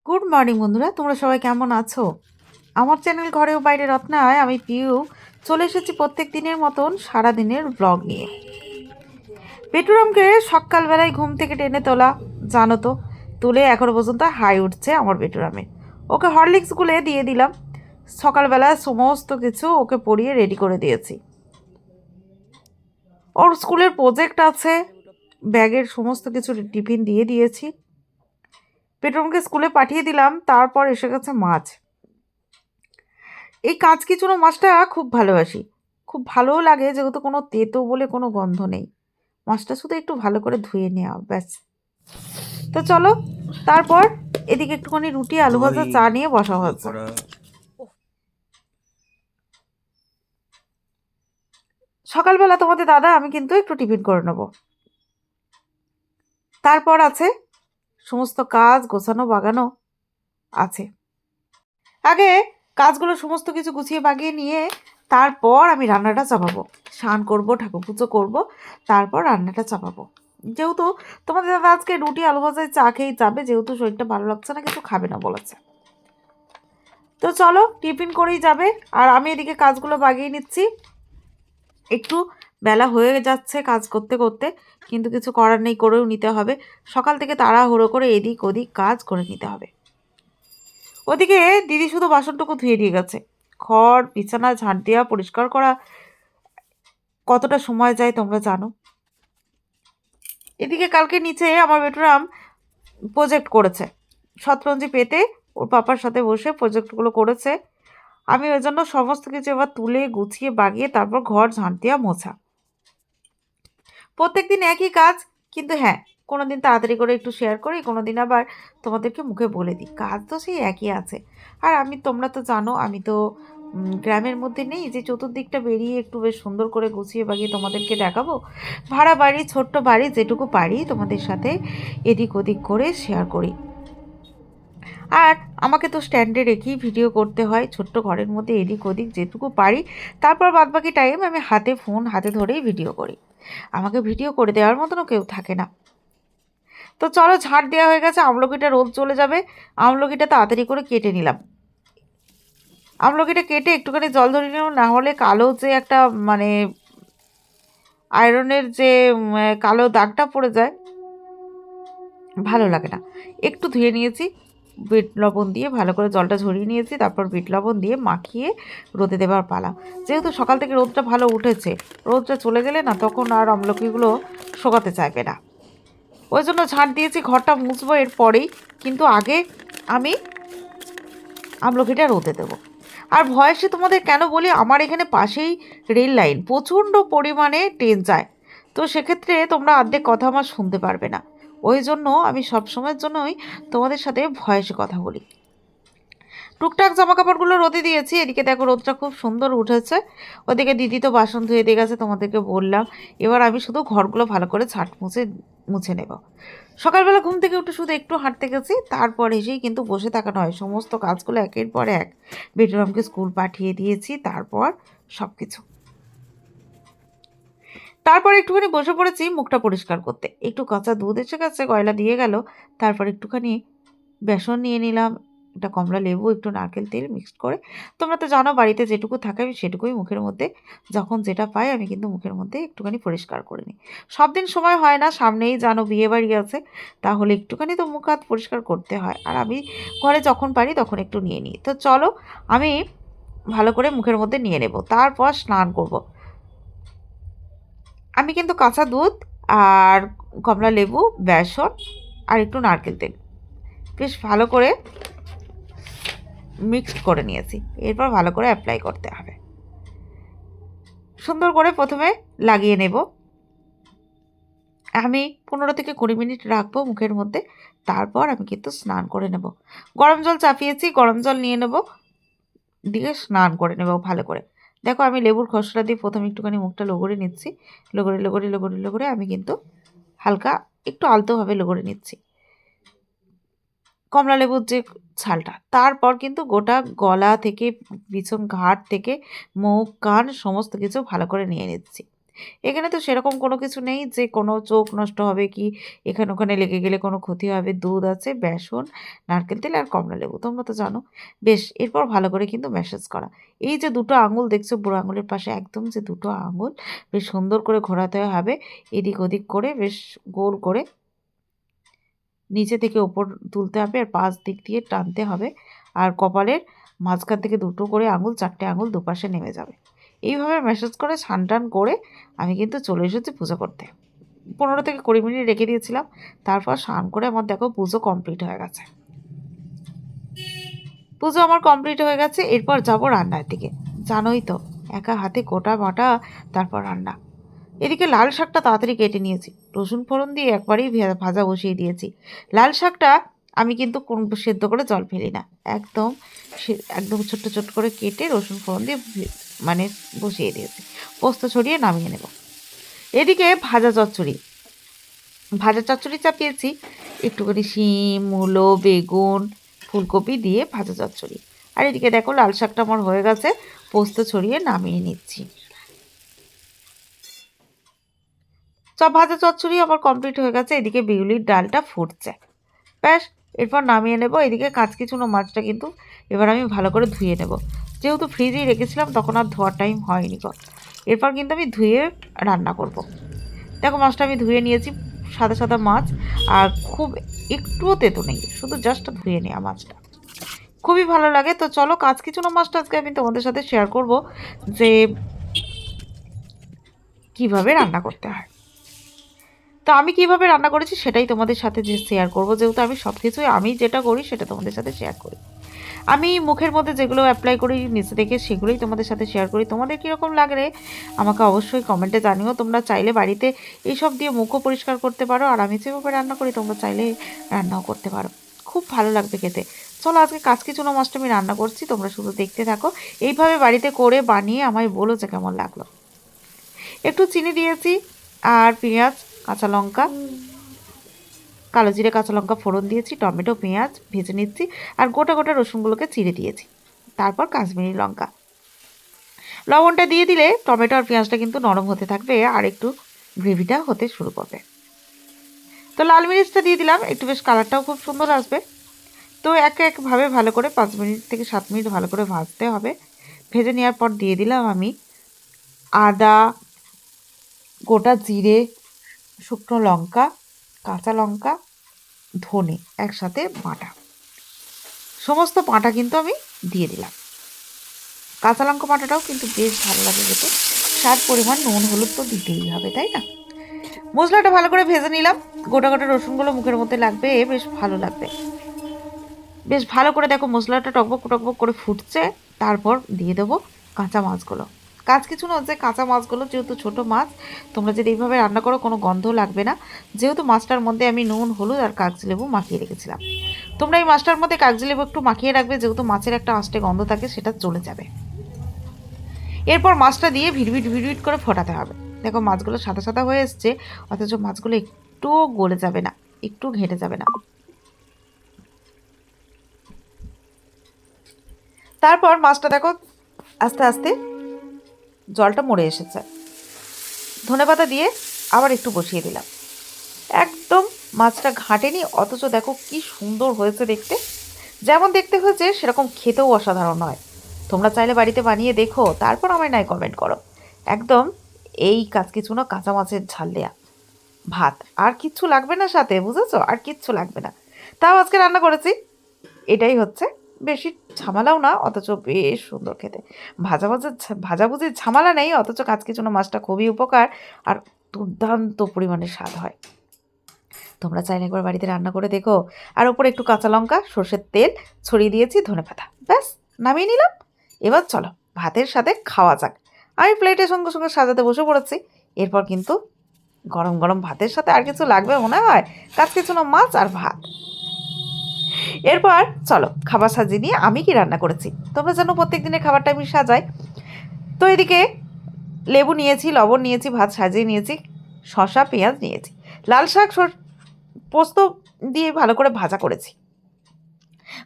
Good morning বন্ধুরা, তোমরা সবাই কেমন আছো? আমার চ্যানেল ঘরে ও বাইরে রত্নায় আমি পিউ চলে এসেছি প্রত্যেক দিনের মতন সারাদিনের ব্লগ নিয়ে। পেটুরামকে সকালবেলায় ঘুম থেকে টেনে তোলা, জানো তো, তুলে এখনো পর্যন্ত হাই উঠছে আমার পেটুরামে। ওকে হরলিক্স গুলে দিয়ে দিলাম। সকালবেলা সমস্ত কিছু ওকে পরিয়ে রেডি করে দিয়েছি। ওর স্কুলের প্রজেক্ট আছে, ব্যাগের সমস্ত কিছু টিফিন দিয়ে দিয়েছি। পেটুরামকে স্কুলে পাঠিয়ে দিলাম, তারপর এসে গেছে মাছ। এই কাঁচকিচুনো মাছটা খুব ভালোবাসি, খুব ভালোও লাগে, যেহেতু কোনো তেতো বলে কোনো গন্ধ নেই। মাছটা শুধু একটু ভালো করে ধুয়ে নেওয়া ব্যাস। তো চলো, তারপর এদিকে একটুখানি রুটি আলু ভাজা চা নিয়ে বসা হচ্ছে। সকালবেলা তোমাদের দাদা আমি কিন্তু একটু টিফিন করে নেব। তারপর আছে সমস্ত কাজ গোছানো বাগানো আছে। আগে কাজগুলো সমস্ত কিছু গুছিয়ে বাগিয়ে নিয়ে তারপর আমি রান্নাটা চাপাবো। স্নান করবো, ঠাকুর পুজো করবো, তারপর রান্নাটা চাপাবো। যেহেতু তোমাদের দাদা আজকে রুটি আলু ভাজায় চা খেয়েই যাবে, যেহেতু শরীরটা ভালো লাগছে না, কিছু খাবে না বলেছে। তো চলো, টিফিন করেই যাবে, আর আমি এদিকে কাজগুলো বাগিয়ে নিচ্ছি। একটু বেলা হয়ে যাচ্ছে কাজ করতে করতে, কিন্তু কিছু করার নেই, করেও নিতে হবে। সকাল থেকে তাড়াহুড়ো করে এদিক ওদিক কাজ করে নিতে হবে। ওদিকে দিদি শুধু বাসনটুকু ধুয়ে দিয়ে গেছে। ঘর বিছানা ঝাঁট দেওয়া পরিষ্কার করা কতটা সময় যায় তোমরা জানো। এদিকে কালকে নিচে আমার বেটুরাম প্রজেক্ট করেছে, শতরঞ্জি পেতে ওর পাপার সাথে বসে প্রজেক্টগুলো করেছে। আমি ওই জন্য সমস্ত কিছু এবার তুলে গুছিয়ে বাগিয়ে তারপর ঘর ঝাঁট দেওয়া মোছা। প্রত্যেক দিন একই কাজ, কিন্তু হ্যাঁ, কোনো দিন তাড়াতাড়ি করে একটু শেয়ার করি, কোনো দিন আবার তোমাদেরকে মুখে বলে দিই। কাজ তো সেই একই আছে। আর আমি, তোমরা তো জানো, আমি তো গ্রামের মধ্যে নেই যে চতুর্দিকটা বেরিয়ে একটু বেশ সুন্দর করে গুছিয়ে বাগিয়ে তোমাদেরকে দেখাবো। ভাড়া বাড়ি, ছোট্ট বাড়ি, যেটুকু পারি তোমাদের সাথে এদিক ওদিক করে শেয়ার করি। আর আমাকে তো স্ট্যান্ডে রেখেই ভিডিও করতে হয়, ছোট্ট ঘরের মধ্যে এদিক ওদিক যেটুকু পারি। তারপর বাদবাকি টাইম আমি ফোন হাতে ধরেই ভিডিও করি। আমাকে ভিডিও করে দেওয়ার মতনও কেউ থাকে না। তো চলো, ঝাড় দেওয়া হয়ে গেছে, আমলকিটা রোদ চলে যাবে। আমলকিটা তাড়াতাড়ি করে কেটে নিলাম। আমলকিটা কেটে একটুখানি জল ধরিয়ে নিলাম, না হলে কালো যে একটা মানে আয়রনের যে কালো দাগটা পড়ে যায়, ভালো লাগে না। একটু ধুয়ে নিয়েছি, বিট লবণ দিয়ে ভালো করে জলটা ঝরিয়ে নিয়েছি, তারপর বিট লবণ দিয়ে মাখিয়ে রোদে দেবার পালা। যেহেতু সকাল থেকে রোদটা ভালো উঠেছে, রোদটা চলে গেলে না তখন আর আমলকিগুলো শোকাতে চাইবে না। ওই জন্য ঝাঁট দিয়েছি, ঘরটা মুছবো এর পরেই, কিন্তু আগে আমি আমলকিটা রোদে দেবো। আর ভয়েসে তোমাদের কেন বলি, আমার এখানে পাশেই রেল লাইন, প্রচণ্ড পরিমাণে ট্রেন যায়। তো সেক্ষেত্রে তোমরা অর্ধেক কথা আমার শুনতে পারবে না। ওই জন্য আমি সব সময়ের জন্যই তোমাদের সাথে ভয়েসে কথা বলি। টুকটাক জামা কাপড়গুলো রোদে দিয়েছি। এদিকে দেখো রোদটা খুব সুন্দর উঠেছে। ওদিকে দিদি তো বাসন ধুয়ে দিয়ে গেছে, তোমাদেরকে বললাম। এবার আমি শুধু ঘরগুলো ভালো করে ঝাঁট মুছে মুছে নেব। সকালবেলা ঘুম থেকে উঠে শুধু একটু হাঁটতে গেছি, তারপর এসেই কিন্তু বসে থাকা নয়, সমস্ত কাজগুলো একের পর এক। বেটুরামকে স্কুল পাঠিয়ে দিয়েছি, তারপর সব কিছু। তারপর একটুখানি বসে পড়েছি মুখটা পরিষ্কার করতে। একটু কাঁচা দুধ এসে গেছে, গয়লা দিয়ে গেল। তারপর একটুখানি বেসন নিয়ে নিলাম, একটা কমলা লেবু, একটু নারকেল তেল মিক্সড করে। তোমরা তো জানো বাড়িতে যেটুকু থাকে আমি সেটুকুই মুখের মধ্যে, যখন যেটা পাই আমি কিন্তু মুখের মধ্যে একটুখানি পরিষ্কার করে নিই। সব দিন সময় হয় না, সামনেই জানো বিয়ে বাড়ি আছে, তাহলে একটুখানি তো মুখ হাত পরিষ্কার করতে হয়। আর আমি ঘরে যখন পারি তখন একটু নিয়ে নিই। তো চলো, আমি ভালো করে মুখের মধ্যে নিয়ে নেব, তারপর স্নান করব। আমি কিন্তু কাঁচা দুধ আর কমলা লেবু, বেসন আর একটু নারকেল তেল বেশ ভালো করে মিক্সড করে নিয়েছি। এরপর ভালো করে অ্যাপ্লাই করতে হবে। সুন্দর করে প্রথমে লাগিয়ে নেব। আমি 15 থেকে 20 মিনিট রাখবো মুখের মধ্যে, তারপর আমি কিন্তু স্নান করে নেব। গরম জল চাপিয়েছি, গরম জল নিয়ে নেব, দিয়ে স্নান করে নেব ভালো করে। দেখো আমি লেবুর খসড়া দিয়ে প্রথমে একটুখানি মুখটা লগুড়ে নিচ্ছি। লগুড়ে আমি কিন্তু হালকা একটু আলতোভাবে লগুড়ে নিচ্ছি কমলা লেবুর যে ছালটা। তারপর কিন্তু গোটা গলা থেকে পিছন ঘাট থেকে মুখ কান সমস্ত কিছু ভালো করে নিয়ে নিচ্ছি। এখানে তো সেরকম কোনো কিছু নেই যে কোনো চোখ নষ্ট হবে কি এখানে ওখানে লেগে গেলে কোনো ক্ষতি হবে। দুধ আছে, বেসন, নারকেল তেল আর কমলা লেবু, তোমরা তো জানো। বেশ, এরপর ভালো করে কিন্তু ম্যাসাজ করা। এই যে দুটো আঙুল দেখছো বুড়ো আঙুলের পাশে একদম যে দুটো আঙুল বেশ সুন্দর করে ঘোরাতে হবে, এদিক ওদিক করে বেশ গোল করে নিচে থেকে ওপর তুলতে হবে আর 5 দিক দিয়ে টানতে হবে। আর কপালের মাঝখান থেকে দুটো করে আঙুল, 4টে আঙুল দুপাশে নেমে যাবে। এইভাবে ম্যাসাজ করে স্নান টান করে আমি কিন্তু চলে এসেছি পুজো করতে। 15 থেকে 20 মিনিট রেখে দিয়েছিলাম। তারপর স্নান করে আমার দেখো পুজো কমপ্লিট হয়ে গেছে। পুজো আমার কমপ্লিট হয়ে গেছে। এরপর যাব রান্নার দিকে। জানোই তো, একা হাতে গোটা বাটা, তারপর রান্না। এদিকে লাল শাকটা তাড়াতাড়ি কেটে নিয়েছি, রসুন ফোড়ন দিয়ে একবারেই ভাজা বসিয়ে দিয়েছি। লাল শাকটা আমি কিন্তু সেদ্ধ করে জল ফেলি না, একদম একদম ছোট্ট ছোট্ট করে কেটে রসুন ফোড়ন দিয়ে মানে বসিয়ে দিয়েছি। পোস্ত ছড়িয়ে নামিয়ে নেব। এদিকে ভাজা চচ্চড়ি চাপিয়েছি, একটুখানি শিম, মূলো, বেগুন, ফুলকপি দিয়ে ভাজা চচ্চড়ি। আর এদিকে দেখো লাল শাকটা আমার হয়ে গেছে, পোস্ত ছড়িয়ে নামিয়ে নিচ্ছি। ভাজা চচ্চড়ি আমার কমপ্লিট হয়ে গেছে। এদিকে বিউলির ডালটা ফুটছে, ব্যাস এরপর নামিয়ে নেব। এদিকে কাঁচকিচুনো মাছটা কিন্তু এবার আমি ভালো করে ধুয়ে নেব, যেহেতু ফ্রিজেই রেখেছিলাম তখন আর ধোয়ার টাইম হয়নি গো। এরপর কিন্তু আমি ধুয়ে রান্না করব। দেখো মাছটা আমি ধুয়ে নিয়েছি, সাদা সাদা মাছ, আর খুব একটুও তেতো নেই, শুধু জাস্ট ধুয়ে নেওয়া মাছটা, খুবই ভালো লাগে। তো চলো কাঁচকিচুনো মাছটা আজকে আমি তোমাদের সাথে শেয়ার করব যে কিভাবে রান্না করতে হয়। তো আমি কিভাবে রান্না করেছি সেটাই তোমাদের সাথে যে শেয়ার করবো, যেহেতু আমি সব কিছুই আমি যেটা করি সেটা তোমাদের সাথে শেয়ার করি। আমি মুখের মধ্যে যেগুলো অ্যাপ্লাই করি নিচে থেকে সেগুলোই তোমাদের সাথে শেয়ার করি। তোমাদের কীরকম লাগলে আমাকে অবশ্যই কমেন্টে জানিও। তোমরা চাইলে বাড়িতে এইসব দিয়ে মুখও পরিষ্কার করতে পারো, আর আমি যেভাবে রান্না করি তোমরা চাইলে রান্নাও করতে পারো, খুব ভালো লাগবে খেতে। চলো আজকে কাঁচকিচুনো মাছটা আমি রান্না করছি, তোমরা শুধু দেখতে থাকো। এইভাবে বাড়িতে করে বানিয়ে আমায় বলো যে কেমন লাগলো। একটু চিনি দিয়েছি আর পেঁয়াজ, কাঁচা লঙ্কা, কালো জিরে, কাঁচা লঙ্কা ফোড়ন দিয়েছি, টমেটো, পেঁয়াজ ভেজে নিচ্ছি, আর গোটা গোটা রসুনগুলোকে চিড়ে দিয়েছি। তারপর কাশ্মীরি লঙ্কা, লবণটা দিয়ে দিলে টমেটো আর পেঁয়াজটা কিন্তু নরম হতে থাকবে আর একটু গ্রেভিটা হতে শুরু করবে। তো লাল মিরিচটা দিয়ে দিলাম, একটু বেশ কালারটাও খুব সুন্দর আসবে। তো একভাবে ভালো করে 5 মিনিট থেকে 7 মিনিট ভালো করে ভাজতে হবে। ভেজে নেওয়ার পর দিয়ে দিলাম আমি আদা, গোটা জিরে, শুকনো লঙ্কা, কাঁচা লঙ্কা, ধনে একসাথে বাটা, সমস্ত বাটা কিন্তু আমি দিয়ে দিলাম। কাঁচা লঙ্কা বাটাটাও কিন্তু বেশ ভালো লাগে খেতে। স্বাদ পরিমাণ নুন হলুদ তো দিতেই হবে, তাই না? মশলাটা ভালো করে ভেজে নিলাম, গোটা গোটা রসুনগুলো মুখের মধ্যে লাগবে, বেশ ভালো লাগবে। বেশ ভালো করে দেখো মশলাটা টকবক টকবক করে ফুটছে। তারপর দিয়ে দেবো কাঁচা মাছগুলো। কাঁচকিচুনো হচ্ছে কাঁচা মাছগুলো, যেহেতু ছোট মাছ, তোমরা যদি এইভাবে রান্না করো কোনো গন্ধ লাগবে না, যেহেতু মাছটার মধ্যে আমি নুন হলুদ আর কাগজি লেবু মাখিয়ে রেখেছিলাম। তোমরা এই মাছটার মধ্যে কাগজি লেবু একটু মাখিয়ে রাখবে, যেহেতু মাছের একটা আষ্টে গন্ধ থাকে, সেটা চলে যাবে। এরপর মাছটা দিয়ে ভিড়ভিট ভিড়ভিট করে ফোটাতে হবে। দেখো মাছগুলো সাদা সাদা হয়ে এসছে, অথচ মাছগুলো একটুও গলে যাবে না, একটু ঘেঁটে যাবে না। তারপর মাছটা দেখো আস্তে আস্তে জলটা মরে এসেছে, ধনেপাতা দিয়ে আবার একটু বসিয়ে দিলাম। একদম মাছটা ঘাটেনি, অথচ দেখো কি সুন্দর হয়েছে দেখতে। যেমন দেখতে হয়েছে সেরকম খেতেও অসাধারণ হয়। তোমরা চাইলে বাড়িতে বানিয়ে দেখো, তারপর আমায় নাই কমেন্ট করো। একদম এই কাঁচকিচুনো কাঁচা মাছের ঝাল দেয়া ভাত, আর কিচ্ছু লাগবে না সাথে, বুঝেছো? আর কিচ্ছু লাগবে না। তাও আজকে রান্না করেছি, এটাই হচ্ছে। বেশি ঝামেলাও না, অথচ বেশ সুন্দর খেতে। ভাজাভুজির ঝামেলা নেই, অথচ কাঁচকিচুনো মাছটা খুবই উপকার আর দুর্দান্ত পরিমাণে স্বাদ হয়। তোমরা চাইলে একবার বাড়িতে রান্না করে দেখো। আর ওপরে একটু কাঁচা লঙ্কা, সর্ষের তেল ছড়িয়ে দিয়েছি, ধনেপাতা, ব্যাস নামিয়ে নিলাম। এবার চলো ভাতের সাথে খাওয়া যাক। আমি প্লেটের সঙ্গে সঙ্গে সাজাতে বসে পড়েছি। এরপর কিন্তু গরম গরম ভাতের সাথে আর কিছু লাগবে মনে হয়? কাঁচকিচুনো মাছ আর ভাত। এরপর চলো খাবার সাজিয়ে নিয়ে আমি কি রান্না করেছি। তোমরা জানো প্রত্যেক দিনের খাবারটা আমি সাজাই। তো এদিকে লেবু নিয়েছি, লবণ নিয়েছি, ভাত সাজিয়ে নিয়েছি, শসা পেঁয়াজ নিয়েছি, লাল শাক পোস্ত দিয়ে ভালো করে ভাজা করেছি।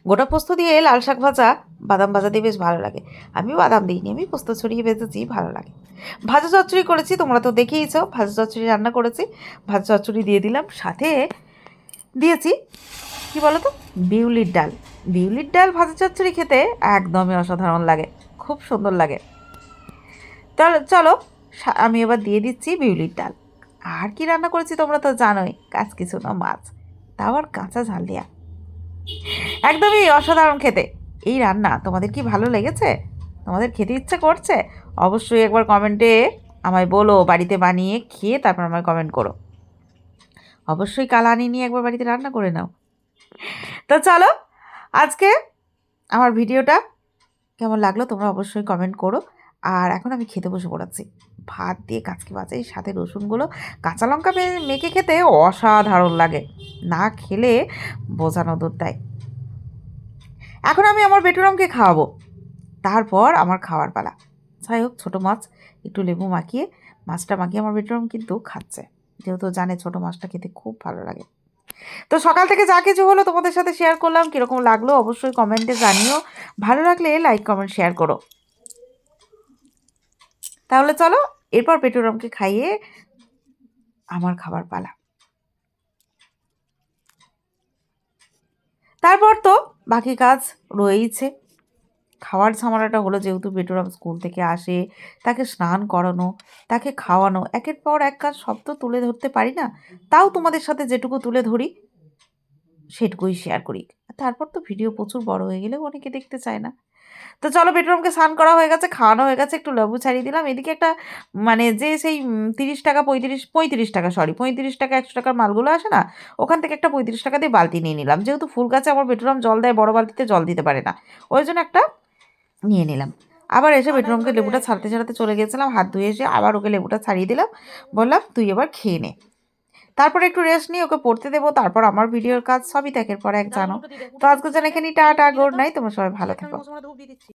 গোটা পোস্ত দিয়ে লাল শাক ভাজা, বাদাম ভাজা দিয়ে বেশ ভালো লাগে। আমি বাদাম দিইনি, আমি পোস্ত ছড়িয়ে ভেজেছি, ভালো লাগে। ভাজা চচ্চড়ি করেছি, তোমরা তো দেখেইছো, ভাজা চচ্চড়ি রান্না করেছি। ভাজা চচ্চড়ি দিয়ে দিলাম, সাথে দিয়েছি কি বলো তো, বিউলির ডাল। বিউলির ডাল ভাজা চচ্চড়ি খেতে একদমই অসাধারণ লাগে, খুব সুন্দর লাগে। তাহলে চলো আমি এবার দিয়ে দিচ্ছি বিউলির ডাল। আর কি রান্না করেছি তোমরা তো জানোই, কাজ কিছু না, মাছ, তাও আর কাঁচা ঝাল দেওয়া, একদমই অসাধারণ খেতে। এই রান্না তোমাদের কি ভালো লেগেছে? তোমাদের খেতে ইচ্ছা করছে? অবশ্যই একবার কমেন্টে আমায় বলো, বাড়িতে বানিয়ে খেয়ে তারপর আমায় কমেন্ট করো। অবশ্যই কালানি নিয়ে একবার বাড়িতে রান্না করে নাও। তো চলো, আজকে আমার ভিডিওটা কেমন লাগলো তোমরা অবশ্যই কমেন্ট করো। আর এখন আমি খেতে বসে পড়াচ্ছি, ভাত দিয়ে কাচকি বাজাই, সাথে রসুনগুলো কাঁচা লঙ্কা মেখে খেতে অসাধারণ লাগে, না খেলে বোঝানো দূর দেয়। এখন আমি আমার বেটুরামকে খাওয়াবো, তারপর আমার খাওয়ার পালা। যাই হোক, ছোটো মাছ একটু লেবু মাখিয়ে, মাছটা মাখিয়ে আমার বেটুরাম কিন্তু খাচ্ছে, যেহেতু জানে ছোটো মাছটা খেতে খুব ভালো লাগে। তো সকাল থেকে যা কিছু হলো তোমাদের সাথে শেয়ার করলাম, কীরকম লাগলো অবশ্যই কমেন্টে জানিও। ভালো লাগলে লাইক কমেন্ট শেয়ার করো। তাহলে চলো, এরপর পেটুরামকে খাইয়ে আমার খাবার পালা। তারপর তো বাকি কাজ রয়েইছে। খাওয়ার ঝামেলাটা হলো, যেহেতু পেটুরাম স্কুল থেকে আসে, তাকে স্নান করানো, তাকে খাওয়ানো, একের পর এক কাজ, সব তো তুলে ধরতে পারি না। তাও তোমাদের সাথে যেটুকু তুলে ধরি সেটুকুই শেয়ার করি। তারপর তো ভিডিও প্রচুর বড় হয়ে গেলে অনেকে দেখতে চায় না। তো চলো, বেডরুমকে স্নান করা হয়ে গেছে, খাওয়ানো হয়ে গেছে, একটু লেবু ছাড়িয়ে দিলাম। এদিকে একটা মানে যে সেই 30 টাকা, 35 টাকা, সরি 35 টাকা 100 টাকার মালগুলো আসে না, ওখান থেকে একটা 35 টাকা দিয়ে বালতি নিয়ে নিলাম। যেহেতু ফুল গাছে আমার বেডরুম জল দেয়, বড় বালতিতে জল দিতে পারে না, ওই জন্য একটা নিয়ে নিলাম। আবার এসে বেডরুমকে লেবুটা ছাড়াতে ছাড়াতে চলে গেছিলাম, হাত ধুয়ে এসে আবার ওকে লেবুটা ছাড়িয়ে দিলাম, বললাম তুই এবার খেয়ে নে। তারপর একটু রেস্ট নিয়ে ওকে পড়তে দেবো, তারপর আমার ভিডিওর কাজ, সবই তো একের পর এক জানো। তো আজকে যেন এখানেই টাটা, গুড নাইট, তোমরা সবাই ভালো থেকো।